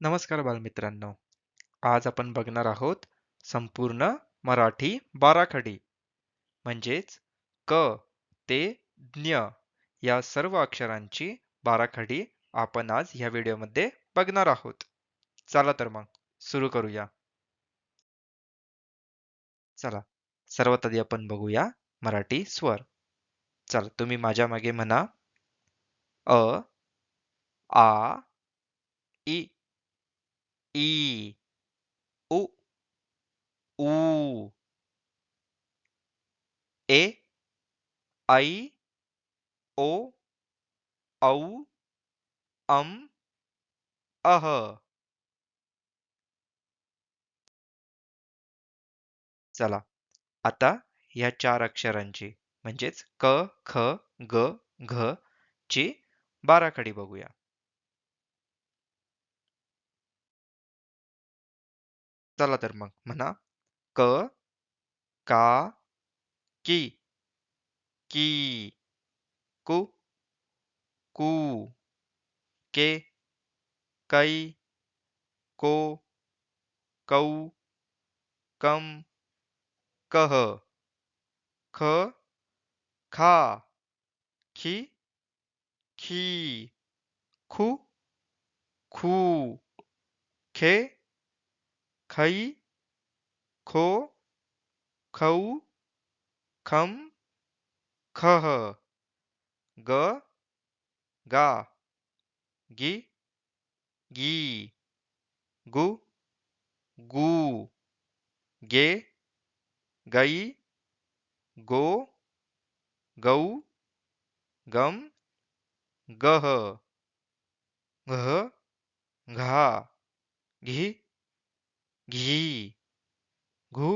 नमस्कार बालमित्रांनो. आज आपण बघणार आहोत संपूर्ण मराठी बाराखडी म्हणजेच क ते ज्ञ या सर्व अक्षरांची बाराखडी आपण आज ह्या व्हिडिओमध्ये बघणार आहोत. चला तर मग सुरू करूया. चला सर्वात आधी आपण बघूया मराठी स्वर. चला तुम्ही माझ्या मागे म्हणा अ, आ, इ, ई, उ, ऊ, ए, ऐ, ओ, औ, अम, अह. चला आता ह्या चार अक्षरांची म्हणजेच क, ख, ग, घ ची बाराखडी बघूया. चला तर मग म्हणा क, का, की, की, कु, कू, के, कै, को, कौ, कम, कह, ख, खा, खी, खी, खू, खू, खे, खै, खो, खौ, खम, खह, ग, गा, गी, गी, गु, गू, गे, गई, गो, गौ, गम, गह, घ, घा, घी, घी, घू,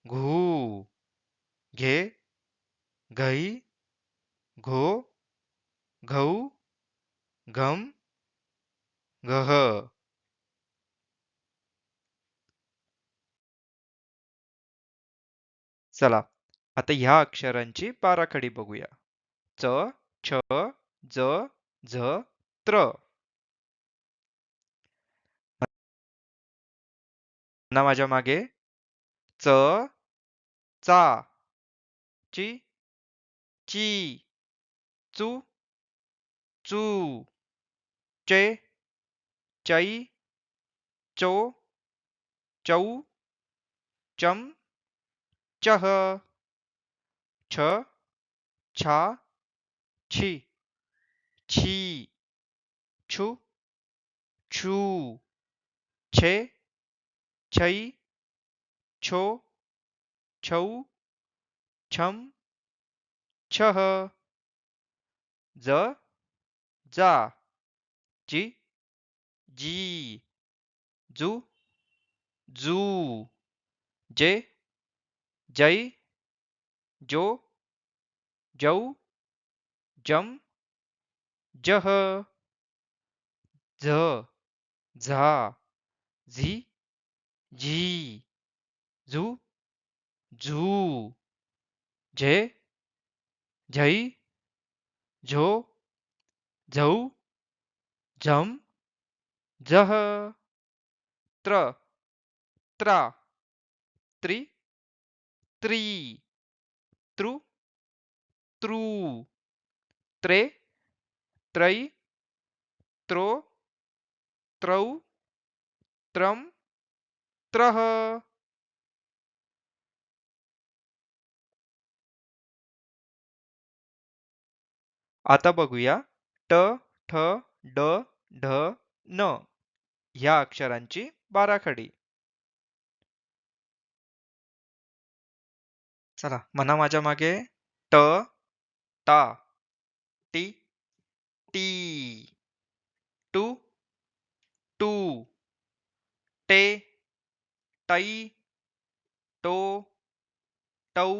घू, घे, घई, घो, घौ, घम, घह. चला आता ह्या अक्षरांची बाराखडी बघूया. च, छ, ज, झ, त्र. ना माझ्या मागे च, चा, ची, ची, चू, चू, चे, चै, चो, चौ, चम, चह, छ, छा, छी, छी, छु, छू, छे, छै, छो, छौ, छम, छह, ज, जा, जी, जी, जू, जू, जे, जै, जो, जौ, जम, जह, झ, झा, झी, झी, झू, झू, झे, झै, झो, झौ, झम, झह, त्र, त्रा, त्रि, त्री, तृ, तृ, त्रे, त्रै, त्रो, त्रौ, त्रम, त्रह. आता बघूया ट, ठ, ड, ढ, न ह्या अक्षरांची बाराखडी. चला म्हणा माझ्या मागे ट, टा, टी, टी, टू, टू, टे, टै, टो, टौ,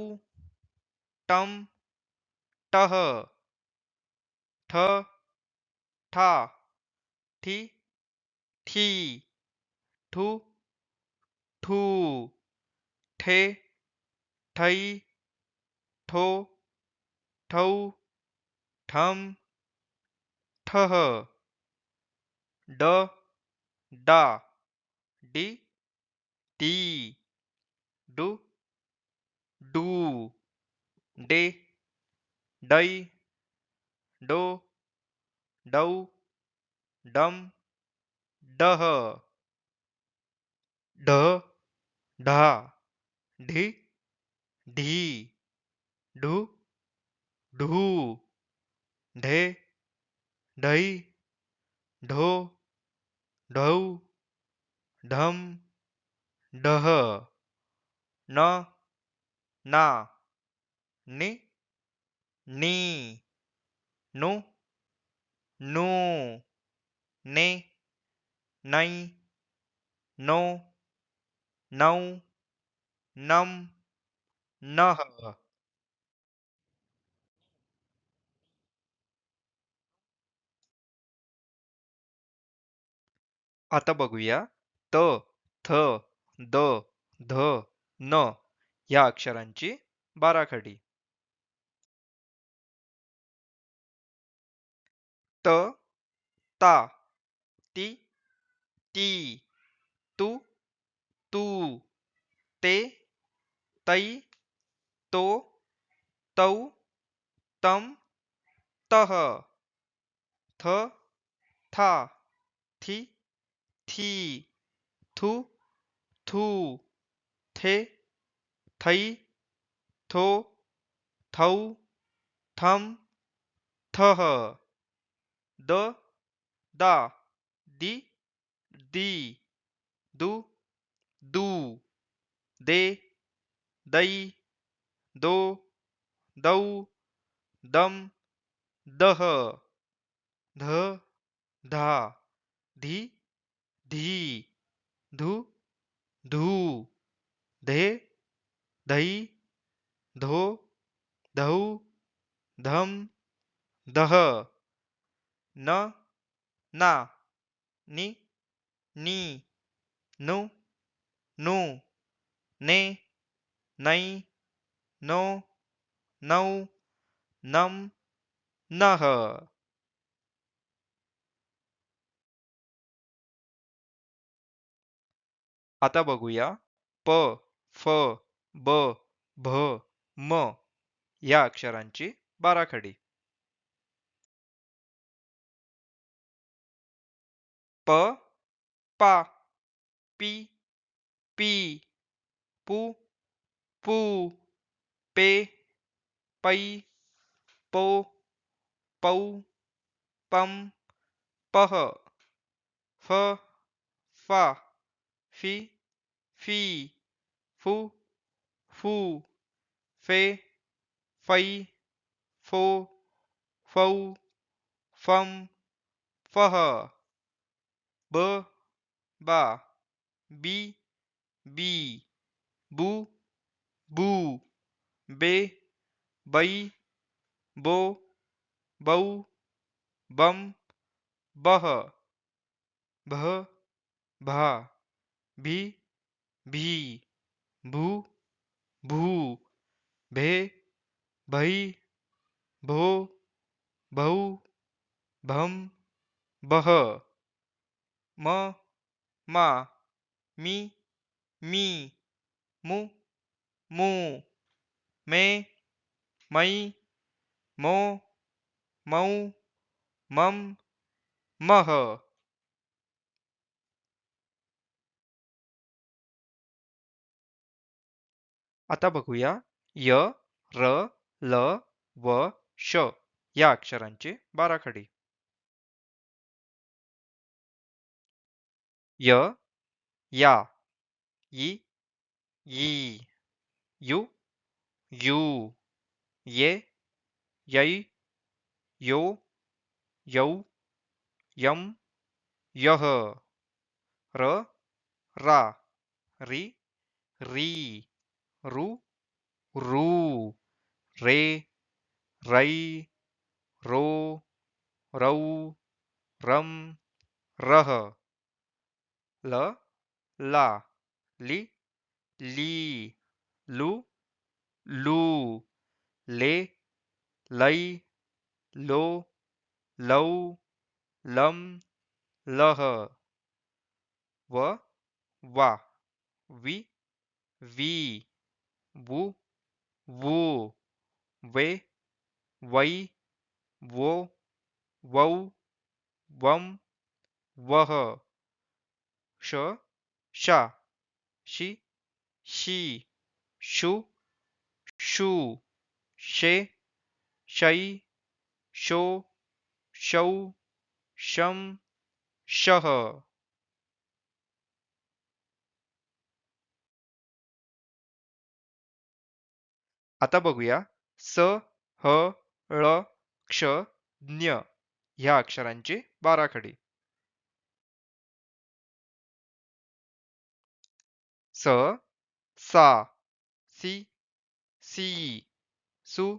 टम, टह, ठ, ठा, ठी,ठी, ठू, ठू, ठे, ठै, ठो, ठौ, ठम, ठह, ड, डा, डी, डी, डू, डू, डे, डै, डो, डौ, डम, डह, ढ, ढा, ढी, ढी, ढू, ढू, ढे, ढई, ढो, ढौ, ढम, डह, न, ना, नि, नी, नु, नू, ने, नै, नो, नौ, नम, नह. आता बघूया त, थ, द, ध, न या अक्षरांची बाराखडी. त, ता, ती, ती, तू, तू, ते, तै, तो, तौ, तम, तह, थ, था, थी, थी, थू, थू, थे, थै, थो, थौ, थम, थह, द, दा, दी, दी, दू, दू, दे, दै, दो, दौ, दम, दह, ध, धा, धी, धी, धू, धू, धे, धई, धो, धौ, धम, दह, न, ना, नि, नी, नु, नू, ने, नै, नो, नौ, नम, नह. आता बघूया प, फ, ब, भ, म या अक्षरांची बाराखडी. प, पा, पी, पी, पू, पू, पे, पै, पो, पौ, पम, पह, फ, फा, फी, फी, फू, फू, फे, फै, फो, फौ, फम, फह, ब, बा, बी, बी, बू, बू, बे, बै, बो, बौ, बम, बह, भ, भा, भी, भी, भू, भू, भे, भई, भो, भौ, भम, बह, म, मा, मी, मी, मु, मू, मे, मै, मो, मौ, मम, मह. आता बघूया य, र, ल, व, श या अक्षरांची बाराखडी. य, या, ई, ई, यु, यू, ये, यै, यो, यौ, यम, यह, र, रा, री, री, रु, रू, रे, रै, रो, रौ, रम, रह, ल, ला, ली, ली, लू, लू, ले, लै, लो, लौ, लम, लह, व, वा, वि, वी, वु, वू, वे, वै, वो, वौ, वम, वह, श, शा, शी, शी, शू, शू, शे, शै, शो, शौ, शम, शह. आता बघूया स, ह, ळ, क्ष, ज्ञ ह्या अक्षरांची बाराखडी. स, सा, सी, सी, सु,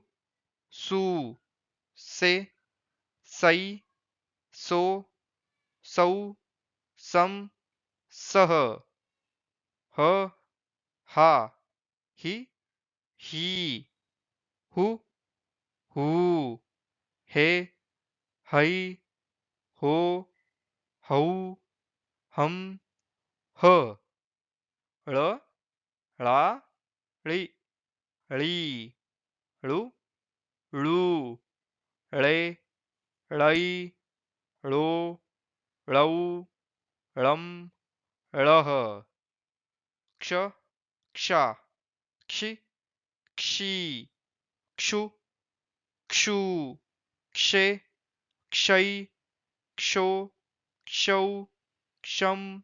सू, से, सै, सो, सौ, सम, सह, ह, हा, हि, ही, हु, हू, हे, है, हो, हौ, हम, ह, ळ, ळा, ळी, ळी, ळू, ळू, ळे, ळै, ळो, ळौ, ळम, ळह, क्ष,क्षा, क्षि, क्षी, क्षु, क्षू, क्षे, क्षै, क्षो, क्षौ, क्षम,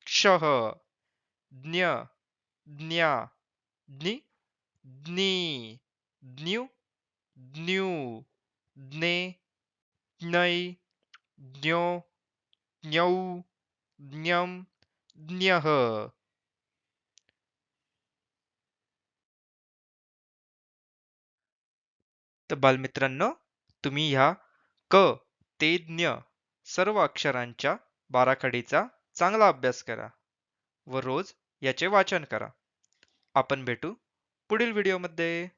क्षः, ज्ञ, ज्ञा, ज्ञि, ज्ञी, ज्ञु, ज्ञू, ज्ञे, ज्ञै, ज्ञो, ज्ञौ, ज्ञम, ज्ञः. तर बालमित्रांनो, तुम्ही ह्या क ते ज्ञ सर्व अक्षरांच्या बाराखडीचा चांगला अभ्यास करा व रोज याचे वाचन करा. आपण भेटू पुढील व्हिडिओमध्ये.